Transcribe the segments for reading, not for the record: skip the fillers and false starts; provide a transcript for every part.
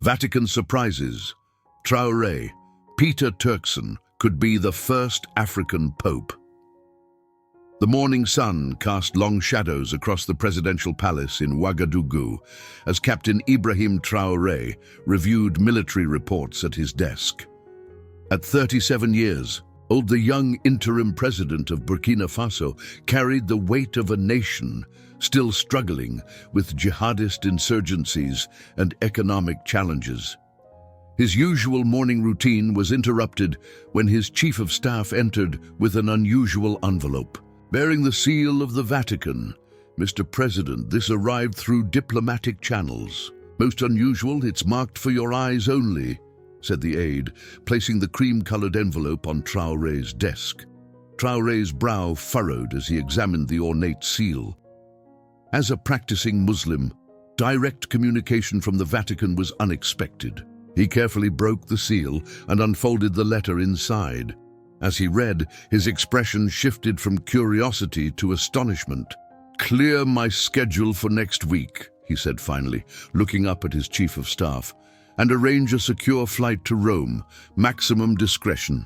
Vatican surprises. Traoré, Peter Turkson, could be the first African pope. The morning sun cast long shadows across the presidential palace in Ouagadougou as Captain Ibrahim Traoré reviewed military reports at his desk. At 37 years old, the young interim president of Burkina Faso carried the weight of a nation still struggling with jihadist insurgencies and economic challenges. His usual morning routine was interrupted when his chief of staff entered with an unusual envelope. Bearing the seal of the Vatican. "Mr. President, this arrived through diplomatic channels. Most unusual, it's marked for your eyes only," said the aide, placing the cream-colored envelope on Traoré's desk. Traoré's brow furrowed as he examined the ornate seal. As a practicing Muslim, direct communication from the Vatican was unexpected. He carefully broke the seal and unfolded the letter inside. As he read, his expression shifted from curiosity to astonishment. "Clear my schedule for next week," he said finally, looking up at his chief of staff, "and arrange a secure flight to Rome. Maximum discretion."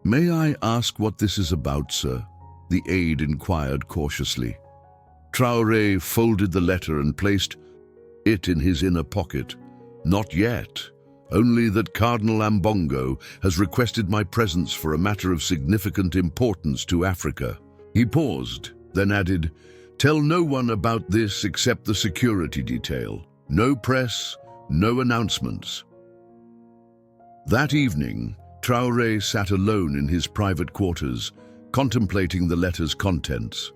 "May I ask what this is about, sir?" the aide inquired cautiously. Traoré folded the letter and placed it in his inner pocket. "Not yet. Only that Cardinal Ambongo has requested my presence for a matter of significant importance to Africa." He paused, then added, "Tell no one about this except the security detail. No press, no announcements." That evening, Traoré sat alone in his private quarters, contemplating the letter's contents.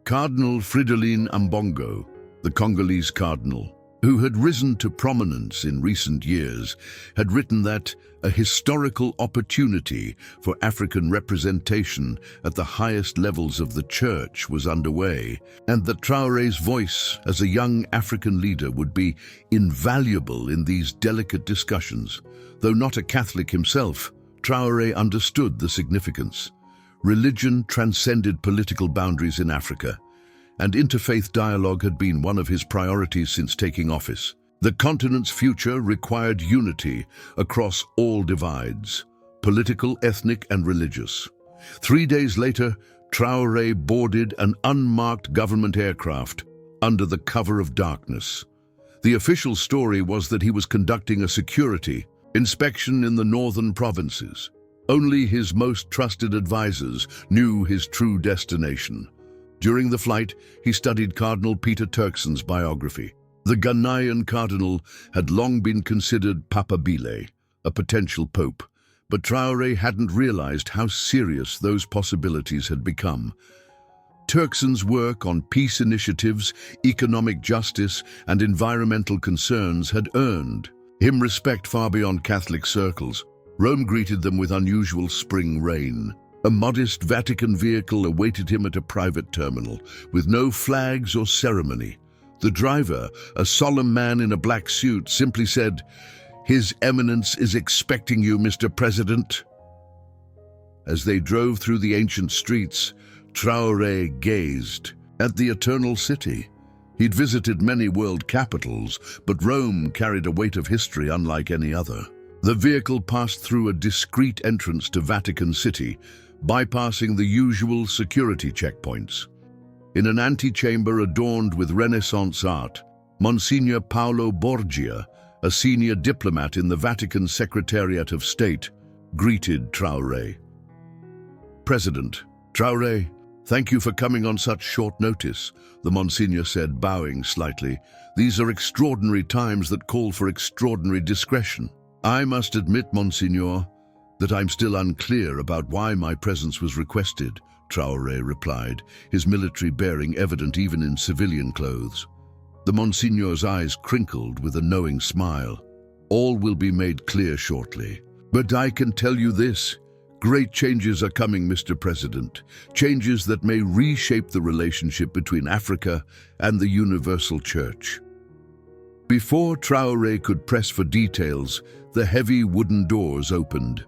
Cardinal Fridolin Ambongo, the Congolese cardinal, who had risen to prominence in recent years, had written that a historical opportunity for African representation at the highest levels of the Church was underway, and that Traoré's voice as a young African leader would be invaluable in these delicate discussions. Though not a Catholic himself, Traoré understood the significance. Religion transcended political boundaries in Africa, and interfaith dialogue had been one of his priorities since taking office. The continent's future required unity across all divides, political, ethnic, and religious. 3 days later, Traoré boarded an unmarked government aircraft under the cover of darkness. The official story was that he was conducting a security inspection in the northern provinces. Only his most trusted advisors knew his true destination. During the flight, he studied Cardinal Peter Turkson's biography. The Ghanaian cardinal had long been considered papabile, a potential pope, but Traoré hadn't realized how serious those possibilities had become. Turkson's work on peace initiatives, economic justice, and environmental concerns had earned him respect far beyond Catholic circles. Rome greeted them with unusual spring rain. A modest Vatican vehicle awaited him at a private terminal, with no flags or ceremony. The driver, a solemn man in a black suit, simply said, "His Eminence is expecting you, Mr. President." As they drove through the ancient streets, Traoré gazed at the Eternal City. He'd visited many world capitals, but Rome carried a weight of history unlike any other. The vehicle passed through a discreet entrance to Vatican City, bypassing the usual security checkpoints. In an antechamber adorned with Renaissance art, Monsignor Paolo Borgia, a senior diplomat in the Vatican Secretariat of State, greeted Traoré. "President, Traoré, thank you for coming on such short notice," the Monsignor said, bowing slightly. "These are extraordinary times that call for extraordinary discretion." "I must admit, Monsignor, that I'm still unclear about why my presence was requested," Traoré replied, his military bearing evident even in civilian clothes. The Monsignor's eyes crinkled with a knowing smile. "All will be made clear shortly. But I can tell you this, great changes are coming, Mr. President, changes that may reshape the relationship between Africa and the Universal Church." Before Traoré could press for details, the heavy wooden doors opened.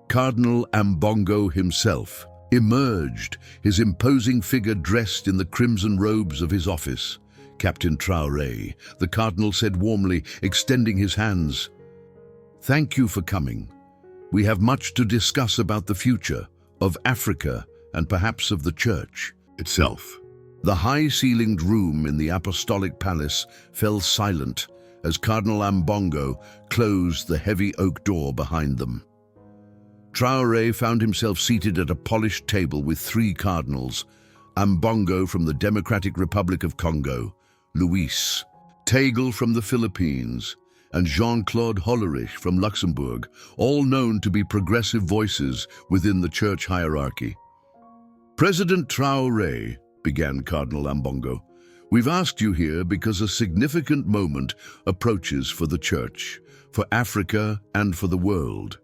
Cardinal Ambongo himself emerged, his imposing figure dressed in the crimson robes of his office, Captain Traoré, the Cardinal said warmly, extending his hands. Thank you for coming. We have much to discuss about the future of Africa and perhaps of the Church itself. The high-ceilinged room in the Apostolic Palace fell silent as Cardinal Ambongo closed the heavy oak door behind them. Traoré found himself seated at a polished table with three cardinals: Ambongo from the Democratic Republic of Congo, Luis Tagle from the Philippines, and Jean-Claude Hollerich from Luxembourg, all known to be progressive voices within the church hierarchy. President Traoré, began Cardinal Ambongo, we've asked you here because a significant moment approaches for the church, for Africa and for the world.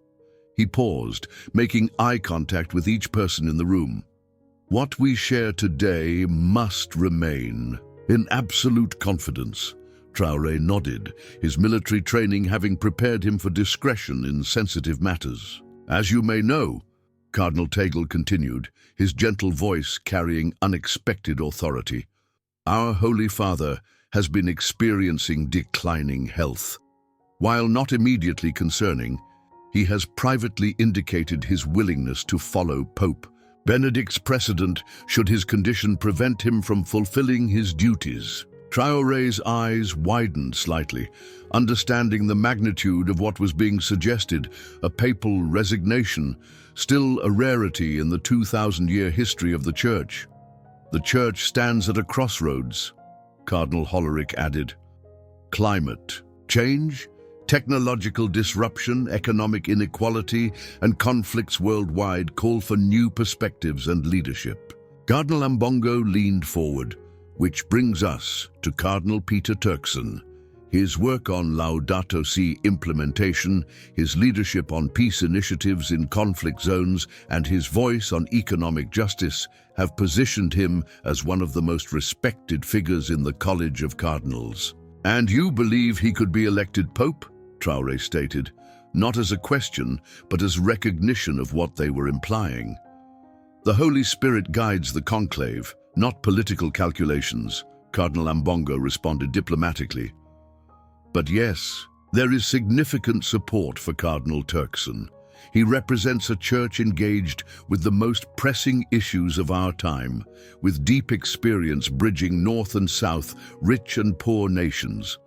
He paused, making eye contact with each person in the room. What we share today must remain in absolute confidence. Traoré nodded, his military training having prepared him for discretion in sensitive matters. As you may know, Cardinal Tagle continued, his gentle voice carrying unexpected authority, our Holy Father has been experiencing declining health. While not immediately concerning, he has privately indicated his willingness to follow Pope Benedict's precedent should his condition prevent him from fulfilling his duties. Traoré's eyes widened slightly, understanding the magnitude of what was being suggested, a papal resignation, still a rarity in the 2,000-year history of the Church. The Church stands at a crossroads, Cardinal Hollerich added. Climate change, technological disruption, economic inequality, and conflicts worldwide call for new perspectives and leadership. Cardinal Ambongo leaned forward, which brings us to Cardinal Peter Turkson. His work on Laudato Si implementation, his leadership on peace initiatives in conflict zones, and his voice on economic justice have positioned him as one of the most respected figures in the College of Cardinals. And you believe he could be elected Pope? Traoré stated, not as a question, but as recognition of what they were implying. The Holy Spirit guides the conclave, not political calculations, Cardinal Ambongo responded diplomatically. But yes, there is significant support for Cardinal Turkson. He represents a church engaged with the most pressing issues of our time, with deep experience bridging North and South, rich and poor nations.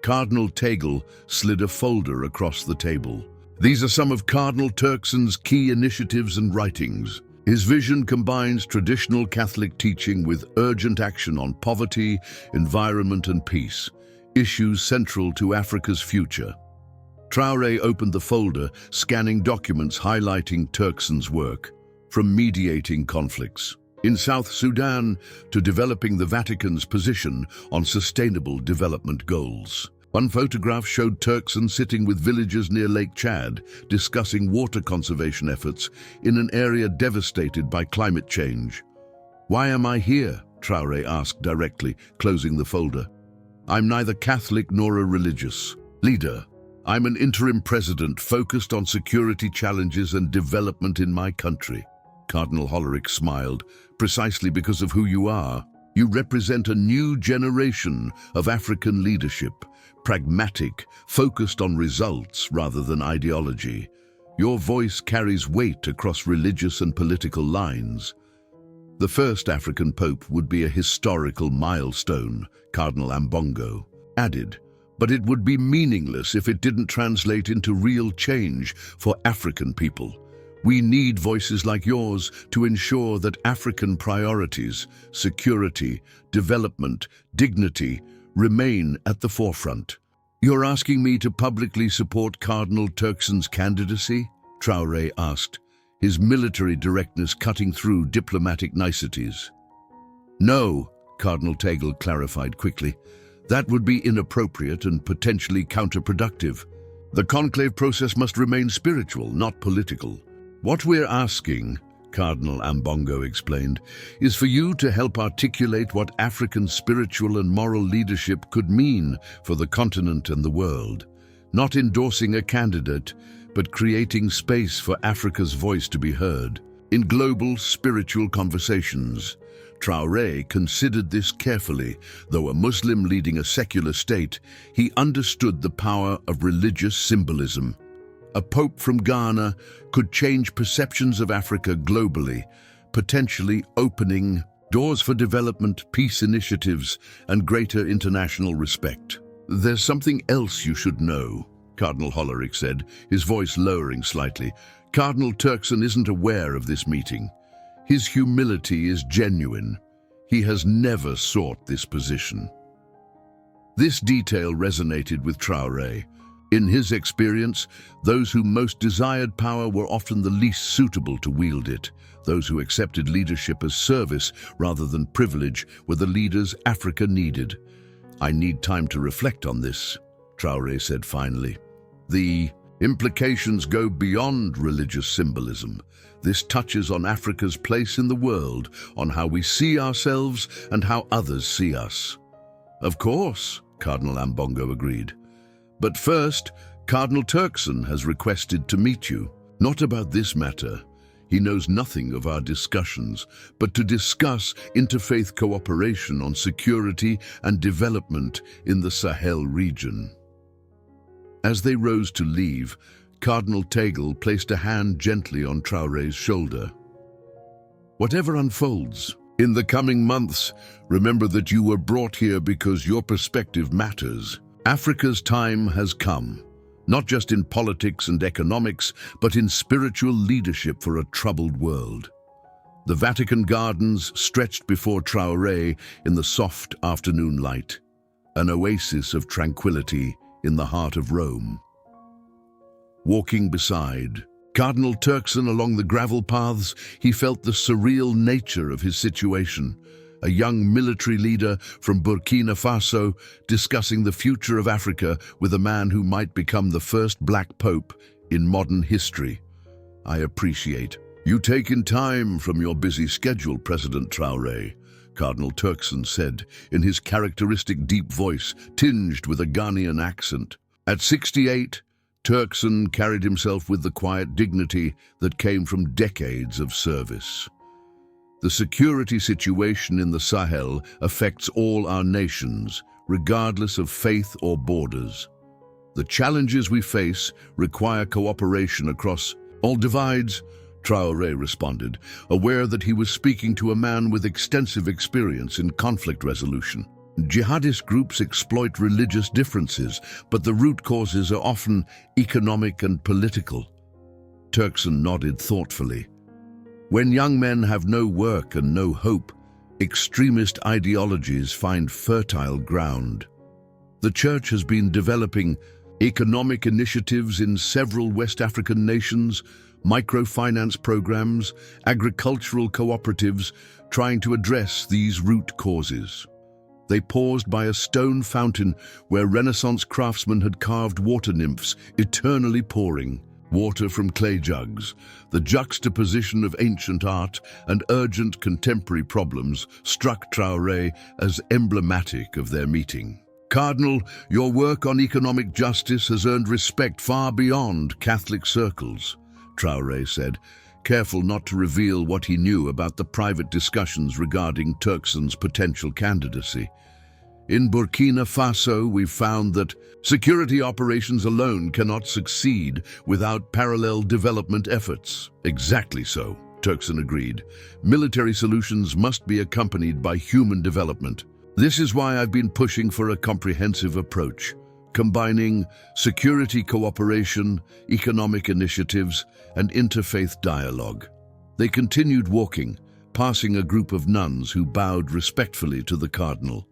Cardinal Tagle slid a folder across the table. These are some of Cardinal Turkson's key initiatives and writings. His vision combines traditional Catholic teaching with urgent action on poverty, environment and peace, issues central to Africa's future. Traoré opened the folder, scanning documents highlighting Turkson's work, from mediating conflicts in South Sudan to developing the Vatican's position on sustainable development goals. One photograph showed Turkson sitting with villagers near Lake Chad, discussing water conservation efforts in an area devastated by climate change. Why am I here? Traoré asked directly, closing the folder. I'm neither Catholic nor a religious leader. I'm an interim president focused on security challenges and development in my country. Cardinal Hollerich smiled. Precisely because of who you are. You represent a new generation of African leadership, pragmatic, focused on results rather than ideology. Your voice carries weight across religious and political lines. The first African pope would be a historical milestone, Cardinal Ambongo added, but it would be meaningless if it didn't translate into real change for African people. We need voices like yours to ensure that African priorities, security, development, dignity, remain at the forefront. You're asking me to publicly support Cardinal Turkson's candidacy? Traoré asked, his military directness cutting through diplomatic niceties. No, Cardinal Tagle clarified quickly. That would be inappropriate and potentially counterproductive. The conclave process must remain spiritual, not political. What we're asking, Cardinal Ambongo explained, is for you to help articulate what African spiritual and moral leadership could mean for the continent and the world, not endorsing a candidate, but creating space for Africa's voice to be heard. In global spiritual conversations, Traoré considered this carefully. Though a Muslim leading a secular state, he understood the power of religious symbolism. A pope from Ghana could change perceptions of Africa globally, potentially opening doors for development, peace initiatives, and greater international respect. "There's something else you should know," Cardinal Hollerich said, his voice lowering slightly. "Cardinal Turkson isn't aware of this meeting. His humility is genuine. He has never sought this position." This detail resonated with Traoré. In his experience, those who most desired power were often the least suitable to wield it. Those who accepted leadership as service rather than privilege were the leaders Africa needed. "I need time to reflect on this," Traoré said finally. "The implications go beyond religious symbolism. This touches on Africa's place in the world, on how we see ourselves and how others see us." "Of course," Cardinal Ambongo agreed. "But first, Cardinal Turkson has requested to meet you. Not about this matter. He knows nothing of our discussions, but to discuss interfaith cooperation on security and development in the Sahel region." As they rose to leave, Cardinal Tagle placed a hand gently on Traoré's shoulder. "Whatever unfolds in the coming months, remember that you were brought here because your perspective matters. Africa's time has come, not just in politics and economics, but in spiritual leadership for a troubled world." The Vatican gardens stretched before Traoré in the soft afternoon light, an oasis of tranquility in the heart of Rome. Walking beside Cardinal Turkson along the gravel paths, he felt the surreal nature of his situation. A young military leader from Burkina Faso discussing the future of Africa with a man who might become the first black pope in modern history. "I appreciate you taking time from your busy schedule, President Traoré," Cardinal Turkson said in his characteristic deep voice, tinged with a Ghanaian accent. At 68, Turkson carried himself with the quiet dignity that came from decades of service. "The security situation in the Sahel affects all our nations, regardless of faith or borders. The challenges we face require cooperation across all divides," Traoré responded, aware that he was speaking to a man with extensive experience in conflict resolution. "Jihadist groups exploit religious differences, but the root causes are often economic and political." Turkson nodded thoughtfully. "When young men have no work and no hope, extremist ideologies find fertile ground. The Church has been developing economic initiatives in several West African nations, microfinance programs, agricultural cooperatives, trying to address these root causes." They paused by a stone fountain where Renaissance craftsmen had carved water nymphs, eternally pouring water from clay jugs. The juxtaposition of ancient art and urgent contemporary problems struck Traoré as emblematic of their meeting. "Cardinal, your work on economic justice has earned respect far beyond Catholic circles," Traoré said, careful not to reveal what he knew about the private discussions regarding Turkson's potential candidacy. "In Burkina Faso, we've found that security operations alone cannot succeed without parallel development efforts." "Exactly so," Turkson agreed. "Military solutions must be accompanied by human development. This is why I've been pushing for a comprehensive approach, combining security cooperation, economic initiatives, and interfaith dialogue." They continued walking, passing a group of nuns who bowed respectfully to the cardinal.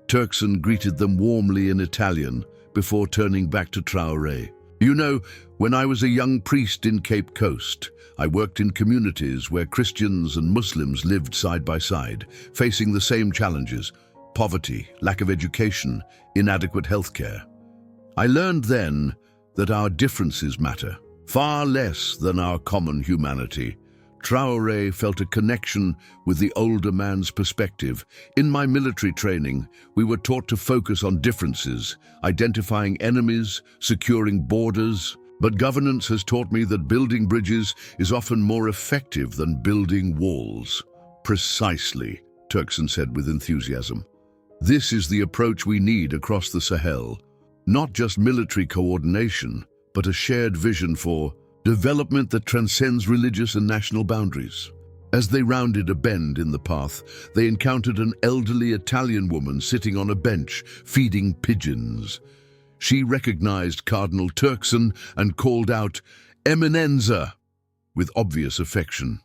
Turkson greeted them warmly in Italian before turning back to Traoré. "You know, when I was a young priest in Cape Coast, I worked in communities where Christians and Muslims lived side by side, facing the same challenges: poverty, lack of education, inadequate healthcare. I learned then that our differences matter, far less than our common humanity." Traoré felt a connection with the older man's perspective. "In my military training, we were taught to focus on differences, identifying enemies, securing borders, But governance has taught me that building bridges is often more effective than building walls. Precisely, Turkson said with enthusiasm. This is the approach we need across the Sahel. Not just military coordination, but a shared vision for development that transcends religious and national boundaries. As they rounded a bend in the path, they encountered an elderly Italian woman sitting on a bench, feeding pigeons. She recognized Cardinal Turkson and called out, "Eminenza," with obvious affection.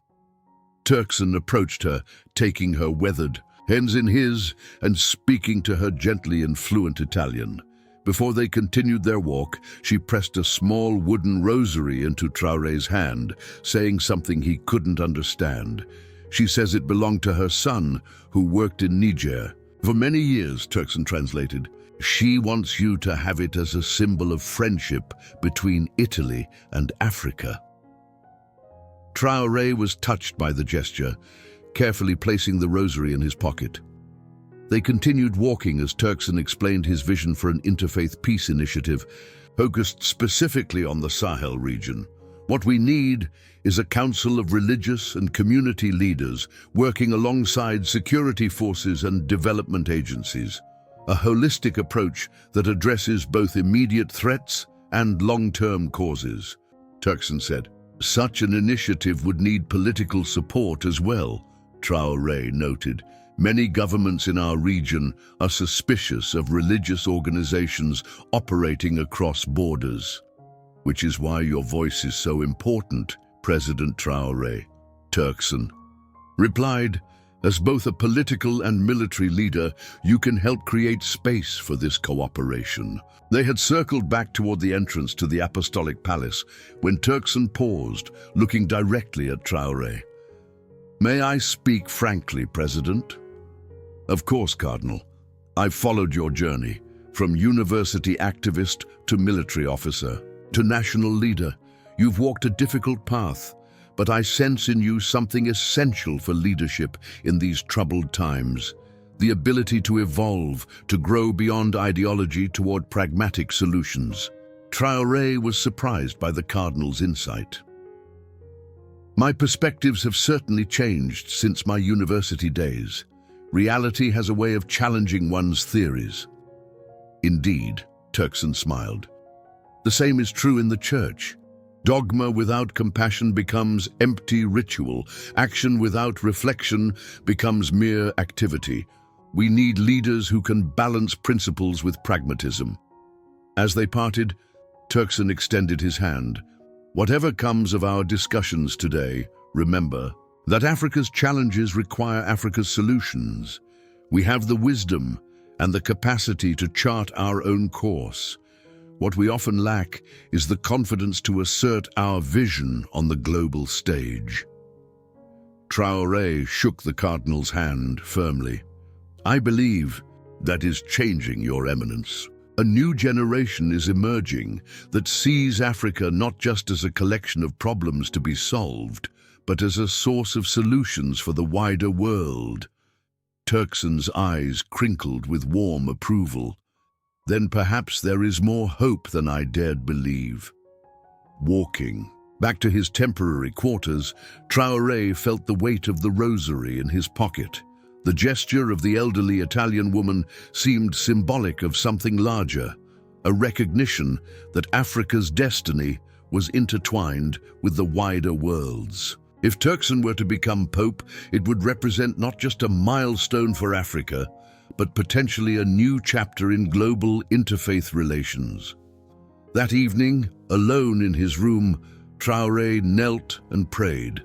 Turkson approached her, taking her weathered hands in his and speaking to her gently in fluent Italian. Before they continued their walk, she pressed a small wooden rosary into Traoré's hand, saying something he couldn't understand. She says it belonged to her son, who worked in Niger. For many years, Turkson translated, she wants you to have it as a symbol of friendship between Italy and Africa. Traoré was touched by the gesture, carefully placing the rosary in his pocket. They continued walking as Turkson explained his vision for an interfaith peace initiative focused specifically on the Sahel region. What we need is a council of religious and community leaders working alongside security forces and development agencies. A holistic approach that addresses both immediate threats and long-term causes, Turkson said. Such an initiative would need political support as well, Traoré noted. Many governments in our region are suspicious of religious organizations operating across borders. Which is why your voice is so important, President Traoré, Turkson replied. As both a political and military leader, you can help create space for this cooperation. They had circled back toward the entrance to the Apostolic Palace when Turkson paused, looking directly at Traoré. May I speak frankly, President? Of course, Cardinal. I've followed your journey, from university activist to military officer to national leader. You've walked a difficult path, but I sense in you something essential for leadership in these troubled times. The ability to evolve, to grow beyond ideology toward pragmatic solutions. Traoré was surprised by the Cardinal's insight. My perspectives have certainly changed since my university days. Reality has a way of challenging one's theories. Indeed, Turkson smiled. The same is true in the Church. Dogma without compassion becomes empty ritual. Action without reflection becomes mere activity. We need leaders who can balance principles with pragmatism. As they parted, Turkson extended his hand. Whatever comes of our discussions today, remember that Africa's challenges require Africa's solutions. We have the wisdom and the capacity to chart our own course. What we often lack is the confidence to assert our vision on the global stage. Traoré shook the Cardinal's hand firmly. I believe that is changing, Your Eminence. A new generation is emerging that sees Africa not just as a collection of problems to be solved, but as a source of solutions for the wider world. Turkson's eyes crinkled with warm approval. Then perhaps there is more hope than I dared believe. Walking back to his temporary quarters, Traoré felt the weight of the rosary in his pocket. The gesture of the elderly Italian woman seemed symbolic of something larger, a recognition that Africa's destiny was intertwined with the wider world's. If Turkson were to become Pope, it would represent not just a milestone for Africa, but potentially a new chapter in global interfaith relations. That evening, alone in his room, Traoré knelt and prayed,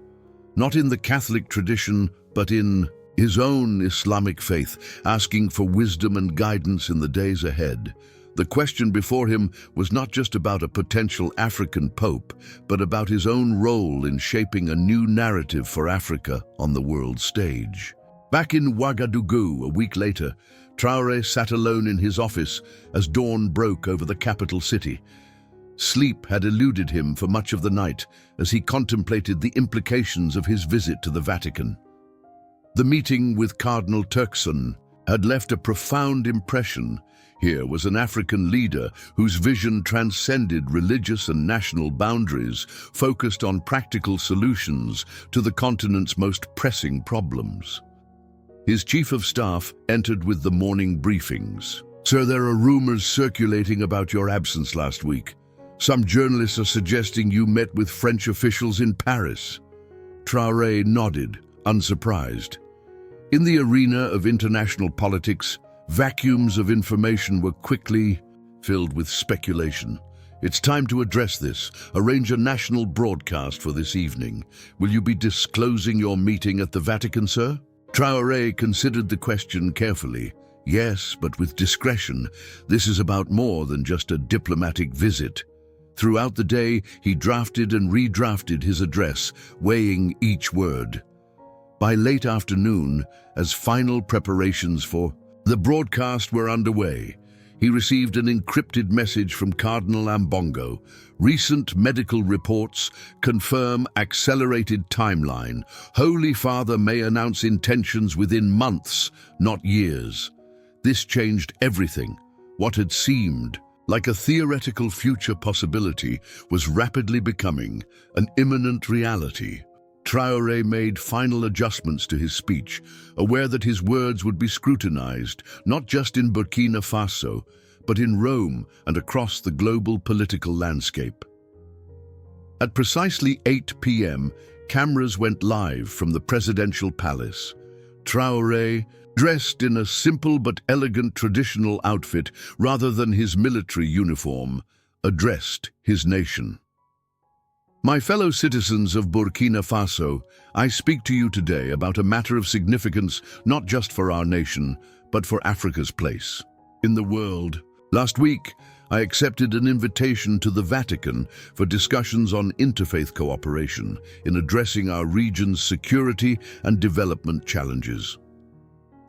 not in the Catholic tradition, but in his own Islamic faith, asking for wisdom and guidance in the days ahead. The question before him was not just about a potential African pope, but about his own role in shaping a new narrative for Africa on the world stage. Back in Ouagadougou a week later, Traoré sat alone in his office as dawn broke over the capital city. Sleep had eluded him for much of the night as he contemplated the implications of his visit to the Vatican. The meeting with Cardinal Turkson had left a profound impression. Here was an African leader whose vision transcended religious and national boundaries, focused on practical solutions to the continent's most pressing problems. His chief of staff entered with the morning briefings. "Sir, there are rumors circulating about your absence last week. Some journalists are suggesting you met with French officials in Paris." Traoré nodded, unsurprised. In the arena of international politics, vacuums of information were quickly filled with speculation. "It's time to address this. Arrange a national broadcast for this evening. Will you be disclosing your meeting at the Vatican, sir?" Traoré considered the question carefully. "Yes, but with discretion. This is about more than just a diplomatic visit." Throughout the day, he drafted and redrafted his address, weighing each word. By late afternoon, as final preparations for the broadcast were underway, he received an encrypted message from Cardinal Ambongo. "Recent medical reports confirm accelerated timeline. Holy Father may announce intentions within months, not years." This changed everything. What had seemed like a theoretical future possibility was rapidly becoming an imminent reality. Traoré made final adjustments to his speech, aware that his words would be scrutinized, not just in Burkina Faso, but in Rome and across the global political landscape. At precisely 8 p.m., cameras went live from the presidential palace. Traoré, dressed in a simple but elegant traditional outfit rather than his military uniform, addressed his nation. "My fellow citizens of Burkina Faso, I speak to you today about a matter of significance not just for our nation, but for Africa's place in the world. Last week, I accepted an invitation to the Vatican for discussions on interfaith cooperation in addressing our region's security and development challenges."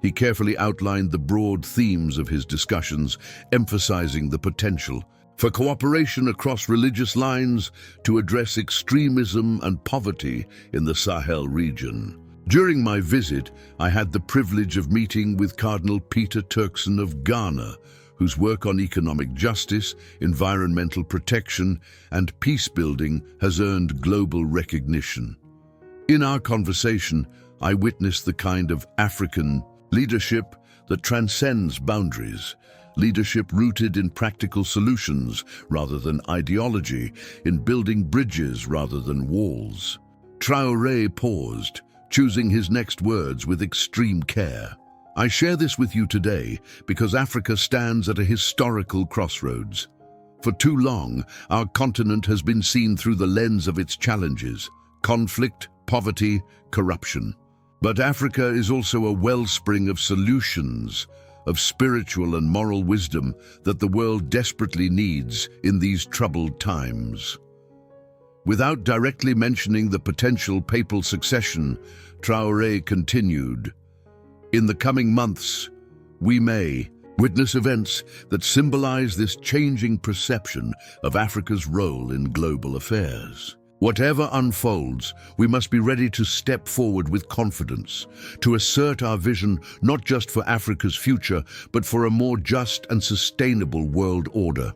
He carefully outlined the broad themes of his discussions, emphasizing the potential for cooperation across religious lines to address extremism and poverty in the Sahel region. During my visit, I had the privilege of meeting with Cardinal Peter Turkson of Ghana, whose work on economic justice, environmental protection, and peace-building has earned global recognition. In our conversation, I witnessed the kind of African leadership that transcends boundaries, leadership rooted in practical solutions rather than ideology, in building bridges rather than walls. Traoré paused, choosing his next words with extreme care. "I share this with you today because Africa stands at a historical crossroads. For too long, our continent has been seen through the lens of its challenges: conflict, poverty, corruption. But Africa is also a wellspring of solutions, of spiritual and moral wisdom that the world desperately needs in these troubled times." Without directly mentioning the potential papal succession, Traoré continued, "In the coming months, we may witness events that symbolize this changing perception of Africa's role in global affairs. Whatever unfolds, we must be ready to step forward with confidence, to assert our vision not just for Africa's future, but for a more just and sustainable world order."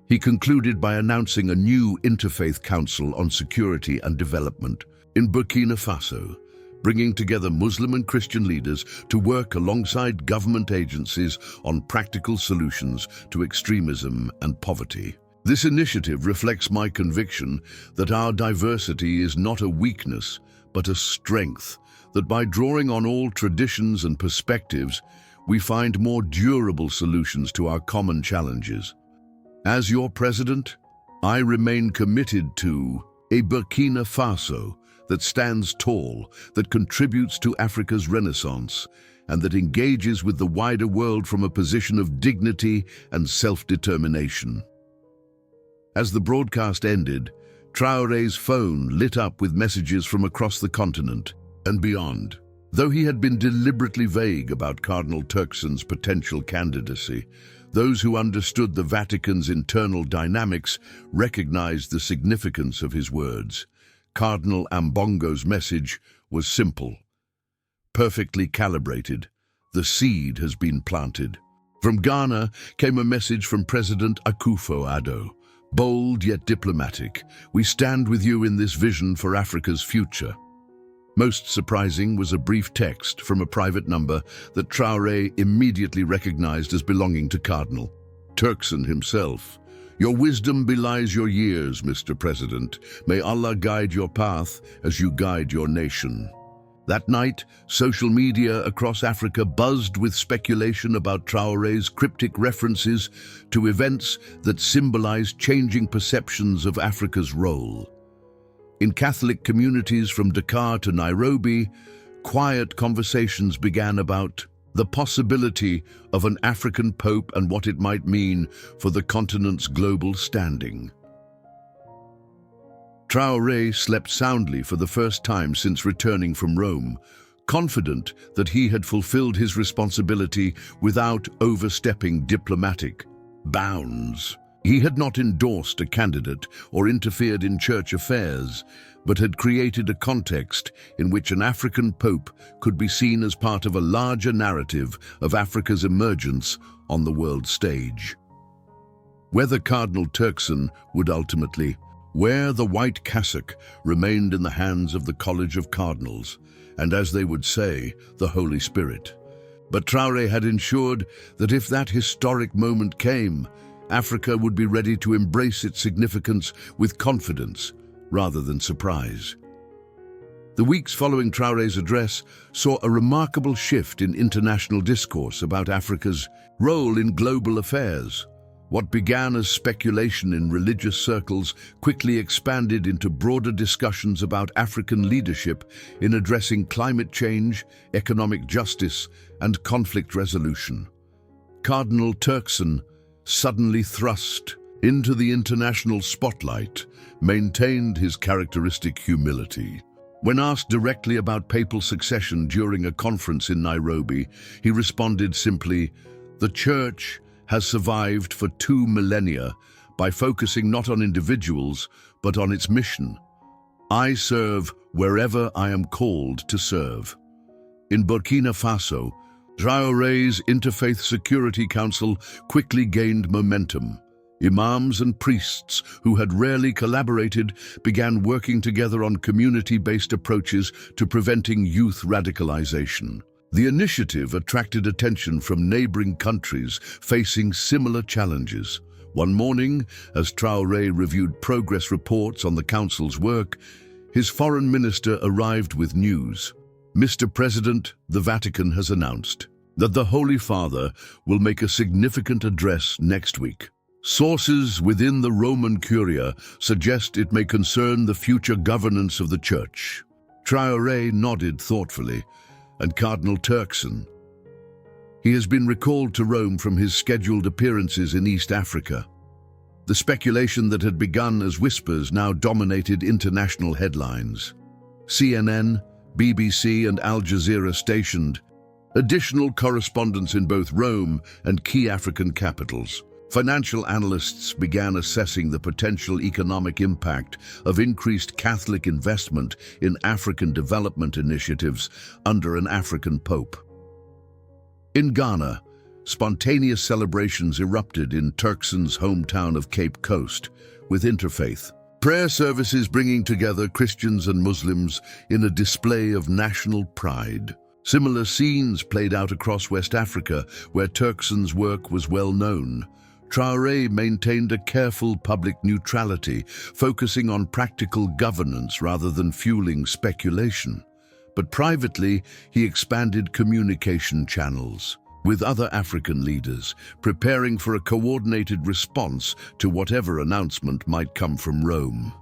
He concluded by announcing a new interfaith council on security and development in Burkina Faso, bringing together Muslim and Christian leaders to work alongside government agencies on practical solutions to extremism and poverty. This initiative reflects my conviction that our diversity is not a weakness, but a strength, that by drawing on all traditions and perspectives, we find more durable solutions to our common challenges. As your president, I remain committed to a Burkina Faso that stands tall, that contributes to Africa's renaissance, and that engages with the wider world from a position of dignity and self-determination. As the broadcast ended, Traoré's phone lit up with messages from across the continent and beyond. Though he had been deliberately vague about Cardinal Turkson's potential candidacy, those who understood the Vatican's internal dynamics recognized the significance of his words. Cardinal Ambongo's message was simple, perfectly calibrated. The seed has been planted. From Ghana came a message from President Akufo-Addo. Bold yet diplomatic, we stand with you in this vision for Africa's future. Most surprising was a brief text from a private number that Traoré immediately recognized as belonging to Cardinal Turkson himself. Your wisdom belies your years, Mr. President. May Allah guide your path as you guide your nation. That night, social media across Africa buzzed with speculation about Traoré's cryptic references to events that symbolized changing perceptions of Africa's role. In Catholic communities from Dakar to Nairobi, quiet conversations began about the possibility of an African pope and what it might mean for the continent's global standing. Traoré slept soundly for the first time since returning from Rome, confident that he had fulfilled his responsibility without overstepping diplomatic bounds. He had not endorsed a candidate or interfered in church affairs, but had created a context in which an African pope could be seen as part of a larger narrative of Africa's emergence on the world stage. Whether Cardinal Turkson would ultimately wear the white cassock remained in the hands of the College of Cardinals, and as they would say, the Holy Spirit. But Traoré had ensured that if that historic moment came, Africa would be ready to embrace its significance with confidence rather than surprise. The weeks following Traoré's address saw a remarkable shift in international discourse about Africa's role in global affairs. What began as speculation in religious circles quickly expanded into broader discussions about African leadership in addressing climate change, economic justice, and conflict resolution. Cardinal Turkson, suddenly thrust into the international spotlight, maintained his characteristic humility. When asked directly about papal succession during a conference in Nairobi, he responded simply, "The Church has survived for 2 millennia by focusing not on individuals, but on its mission. I serve wherever I am called to serve." In Burkina Faso, Traoré's Interfaith Security Council quickly gained momentum. Imams and priests who had rarely collaborated began working together on community-based approaches to preventing youth radicalization. The initiative attracted attention from neighboring countries facing similar challenges. One morning, as Traoré reviewed progress reports on the council's work, his foreign minister arrived with news. "Mr. President, the Vatican has announced that the Holy Father will make a significant address next week. Sources within the Roman Curia suggest it may concern the future governance of the Church." Traoré nodded thoughtfully, and Cardinal Turkson. He has been recalled to Rome from his scheduled appearances in East Africa. The speculation that had begun as whispers now dominated international headlines. CNN, BBC and Al Jazeera stationed additional correspondents in both Rome and key African capitals. Financial analysts began assessing the potential economic impact of increased Catholic investment in African development initiatives under an African pope. In Ghana, spontaneous celebrations erupted in Turkson's hometown of Cape Coast, with interfaith prayer services bringing together Christians and Muslims in a display of national pride. Similar scenes played out across West Africa, where Turkson's work was well known. Traoré maintained a careful public neutrality, focusing on practical governance rather than fueling speculation. But privately, he expanded communication channels with other African leaders, preparing for a coordinated response to whatever announcement might come from Rome.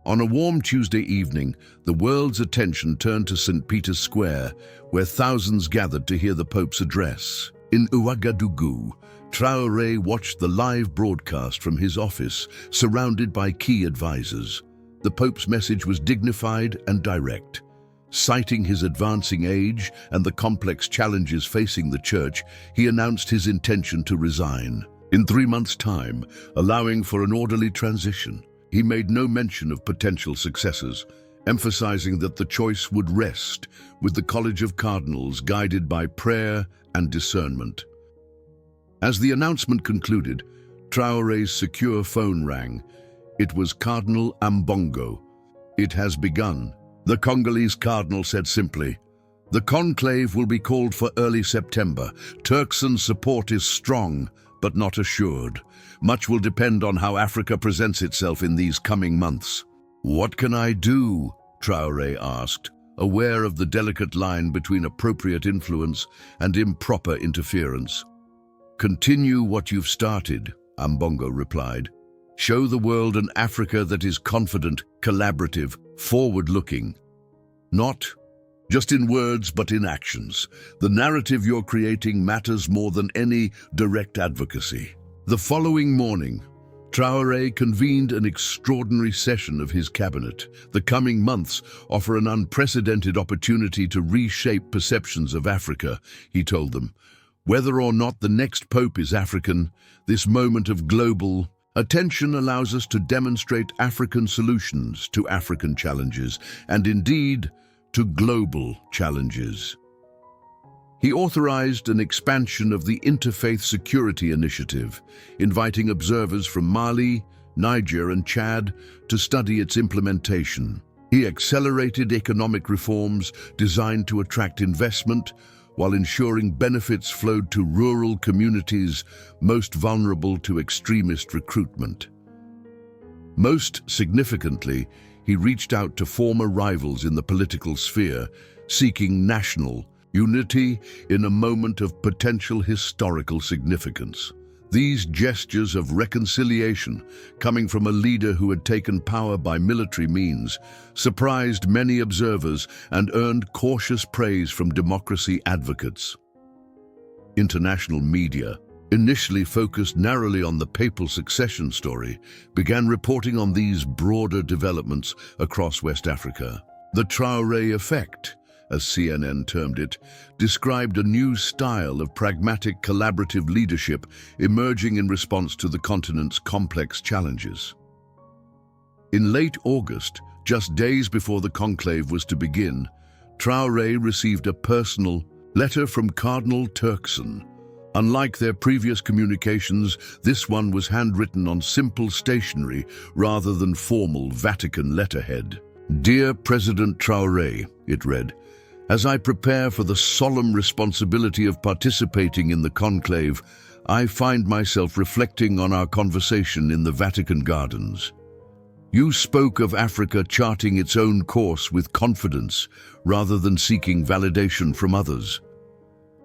On a warm Tuesday evening, the world's attention turned to St. Peter's Square, where thousands gathered to hear the Pope's address. In Ouagadougou, Traoré watched the live broadcast from his office, surrounded by key advisors. The Pope's message was dignified and direct. Citing his advancing age and the complex challenges facing the Church, he announced his intention to resign. In 3 months' time, allowing for an orderly transition, he made no mention of potential successors, emphasizing that the choice would rest with the College of Cardinals, guided by prayer and discernment. As the announcement concluded, Traoré's secure phone rang. It was Cardinal Ambongo. "It has begun," the Congolese cardinal said simply. "The conclave will be called for early September. Turkson's support is strong, but not assured. Much will depend on how Africa presents itself in these coming months." "What can I do?" Traoré asked, aware of the delicate line between appropriate influence and improper interference. "Continue what you've started," Ambongo replied. "Show the world an Africa that is confident, collaborative, forward-looking. Not just in words, but in actions. The narrative you're creating matters more than any direct advocacy." The following morning, Traoré convened an extraordinary session of his cabinet. The coming months offer an unprecedented opportunity to reshape perceptions of Africa, he told them. Whether or not the next pope is African, this moment of global attention allows us to demonstrate African solutions to African challenges, and indeed, to global challenges. He authorized an expansion of the Interfaith Security Initiative, inviting observers from Mali, Niger, and Chad to study its implementation. He accelerated economic reforms designed to attract investment, while ensuring benefits flowed to rural communities most vulnerable to extremist recruitment. Most significantly, he reached out to former rivals in the political sphere, seeking national unity in a moment of potential historical significance. These gestures of reconciliation, coming from a leader who had taken power by military means, surprised many observers and earned cautious praise from democracy advocates. International media, initially focused narrowly on the papal succession story, began reporting on these broader developments across West Africa. The Traoré effect, as CNN termed it, described a new style of pragmatic collaborative leadership emerging in response to the continent's complex challenges. In late August, just days before the conclave was to begin, Traoré received a personal letter from Cardinal Turkson. Unlike their previous communications, this one was handwritten on simple stationery rather than formal Vatican letterhead. "Dear President Traoré," it read, "as I prepare for the solemn responsibility of participating in the conclave, I find myself reflecting on our conversation in the Vatican gardens. You spoke of Africa charting its own course with confidence rather than seeking validation from others.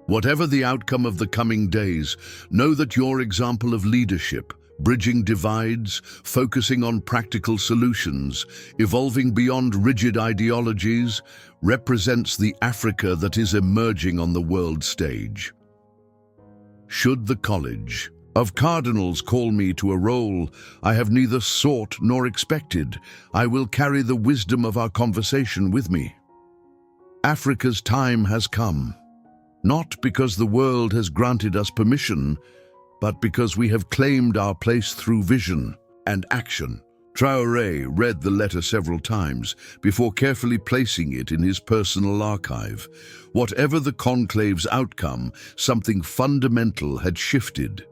Whatever the outcome of the coming days, know that your example of leadership, bridging divides, focusing on practical solutions, evolving beyond rigid ideologies, represents the Africa that is emerging on the world stage. Should the College of Cardinals call me to a role I have neither sought nor expected, I will carry the wisdom of our conversation with me. Africa's time has come, not because the world has granted us permission, but because we have claimed our place through vision and action." Traoré read the letter several times before carefully placing it in his personal archive. Whatever the conclave's outcome, something fundamental had shifted.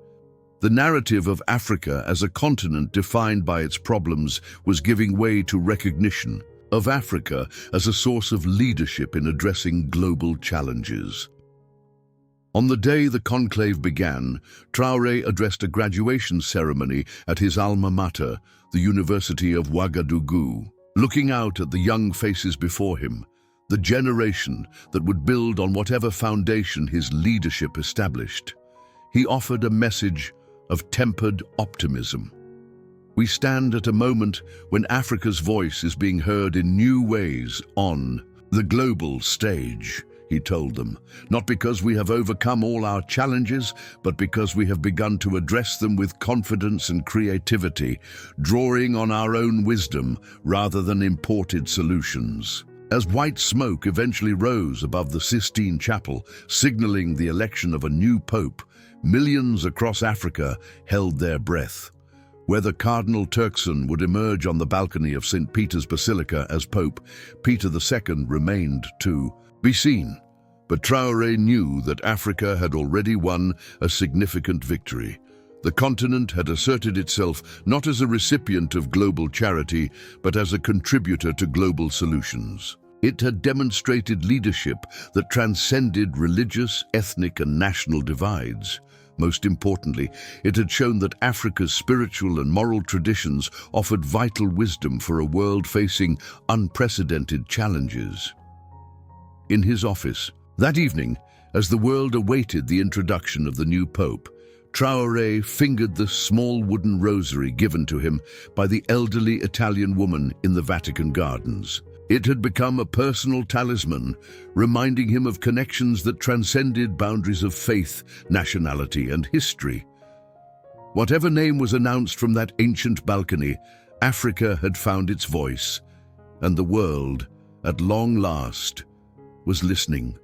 The narrative of Africa as a continent defined by its problems was giving way to recognition of Africa as a source of leadership in addressing global challenges. On the day the conclave began, Traoré addressed a graduation ceremony at his alma mater, the University of Ouagadougou. Looking out at the young faces before him, the generation that would build on whatever foundation his leadership established, he offered a message of tempered optimism. "We stand at a moment when Africa's voice is being heard in new ways on the global stage," he told them, "not because we have overcome all our challenges, but because we have begun to address them with confidence and creativity, drawing on our own wisdom rather than imported solutions." As white smoke eventually rose above the Sistine Chapel, signaling the election of a new pope, millions across Africa held their breath. Whether Cardinal Turkson would emerge on the balcony of St. Peter's Basilica as Pope Peter II remained to be seen. But Traoré knew that Africa had already won a significant victory. The continent had asserted itself not as a recipient of global charity, but as a contributor to global solutions. It had demonstrated leadership that transcended religious, ethnic, and national divides. Most importantly, it had shown that Africa's spiritual and moral traditions offered vital wisdom for a world facing unprecedented challenges. In his office, that evening, as the world awaited the introduction of the new pope, Traoré fingered the small wooden rosary given to him by the elderly Italian woman in the Vatican gardens. It had become a personal talisman, reminding him of connections that transcended boundaries of faith, nationality, and history. Whatever name was announced from that ancient balcony, Africa had found its voice, and the world, at long last, was listening.